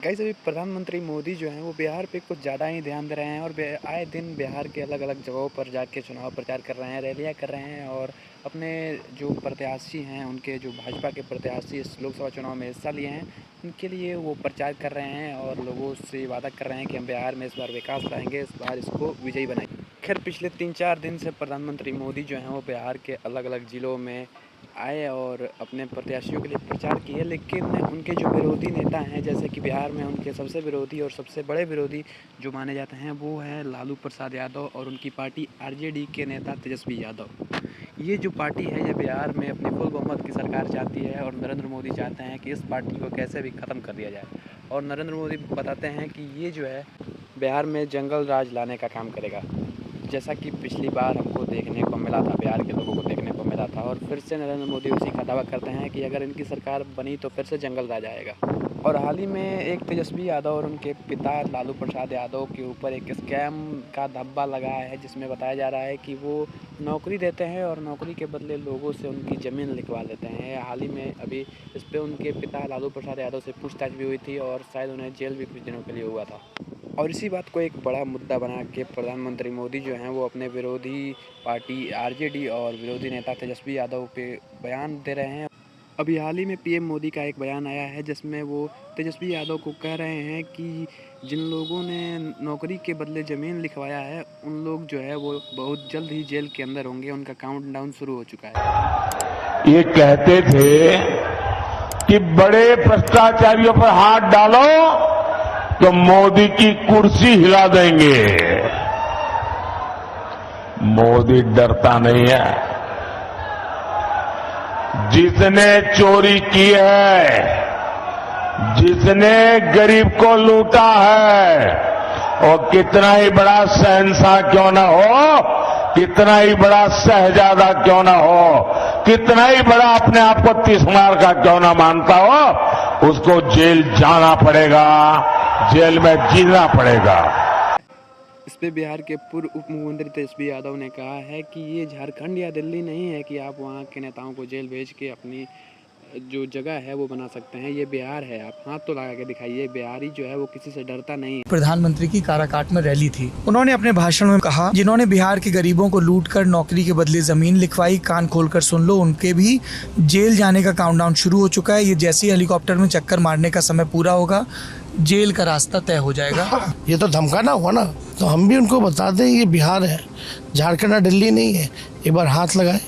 Guys अभी प्रधानमंत्री मोदी जो हैं वो बिहार पे कुछ ज़्यादा ही ध्यान दे रहे हैं और आए दिन बिहार के अलग-अलग जगहों पर जाके चुनाव प्रचार कर रहे हैं, रैलियाँ कर रहे हैं और अपने जो प्रत्याशी हैं, उनके जो भाजपा के प्रत्याशी इस लोकसभा चुनाव में हिस्सा लिए हैं, उनके लिए वो प्रचार कर रहे हैं और लोगों से वादा कर रहे हैं कि हम बिहार में इस बार विकास लाएँगे, इस बार इसको विजयी बनाएँगे। खैर पिछले 3-4 दिन से प्रधानमंत्री मोदी जो हैं वो बिहार के अलग-अलग ज़िलों में आए और अपने प्रत्याशियों के लिए प्रचार किए, लेकिन उनके जो विरोधी नेता हैं, जैसे कि बिहार में उनके सबसे विरोधी और सबसे बड़े विरोधी जो माने जाते हैं, वो हैं लालू प्रसाद यादव और उनकी पार्टी आरजेडी के नेता तेजस्वी यादव। ये जो पार्टी है, ये बिहार में अपनी फुल बहुमत की सरकार चाहती है और नरेंद्र मोदी चाहते हैं कि इस पार्टी को कैसे भी ख़त्म कर दिया जाए। और नरेंद्र मोदी बताते हैं कि ये जो है बिहार में जंगल राज लाने का काम करेगा। जैसा कि पिछली बार हमको देखने को मिला था, बिहार के लोगों को देखने को मिला था और फिर से नरेंद्र मोदी उसी का दावा करते हैं कि अगर इनकी सरकार बनी तो फिर से जंगल राज आएगा। और हाल ही में एक तेजस्वी यादव और उनके पिता लालू प्रसाद यादव के ऊपर एक स्कैम का धब्बा लगा है, जिसमें बताया जा रहा है कि वो नौकरी देते हैं और नौकरी के बदले लोगों से उनकी ज़मीन लिखवा लेते हैं। हाल ही में अभी इस पर उनके पिता लालू प्रसाद यादव से पूछताछ भी हुई थी और शायद उन्हें जेल भी कुछ दिनों के लिए हुआ था। और इसी बात को एक बड़ा मुद्दा बना के प्रधानमंत्री मोदी जो हैं वो अपने विरोधी पार्टी आरजेडी और विरोधी नेता तेजस्वी यादव पे बयान दे रहे हैं। अभी हाल ही में पीएम मोदी का एक बयान आया है, जिसमें वो तेजस्वी यादव को कह रहे हैं कि जिन लोगों ने नौकरी के बदले ज़मीन लिखवाया है, उन लोग जो है वो बहुत जल्द ही जेल के अंदर होंगे, उनका काउंटडाउन शुरू हो चुका है। ये कहते थे कि बड़े भ्रष्टाचारियों पर हाथ डालो तो मोदी की कुर्सी हिला देंगे। मोदी डरता नहीं है। जिसने चोरी की है, जिसने गरीब को लूटा है, और कितना ही बड़ा शहंशाह क्यों न हो, कितना ही बड़ा शहजादा क्यों न हो, कितना ही बड़ा अपने आप को तिस्मार का क्यों न मानता हो, उसको जेल जाना पड़ेगा, जेल में जीना पड़ेगा। इस पे बिहार के पूर्व उप मुख्यमंत्री तेजस्वी यादव ने कहा है कि ये झारखंड या दिल्ली नहीं है कि आप वहाँ के नेताओं को जेल भेज के अपनी जो जगह है वो बना सकते हैं। ये बिहार है, आप हाथ तो लगा के दिखाइए। बिहारी जो है वो किसी से डरता नहीं है। प्रधानमंत्री की काराकाट में रैली थी। उन्होंने अपने भाषण में कहा, जिन्होंने बिहार के गरीबों को लूटकर नौकरी के बदले जमीन लिखवाई, कान खोलकर सुन लो, उनके भी जेल जाने का काउंटडाउन शुरू हो चुका है। ये जैसे ही हेलीकॉप्टर में चक्कर मारने का समय पूरा होगा, जेल का रास्ता तय हो जाएगा। ये तो धमकाना हुआ ना, तो हम भी उनको बता दें ये बिहार है, झारखंड या दिल्ली नहीं है। एक बार हाथ लगाए।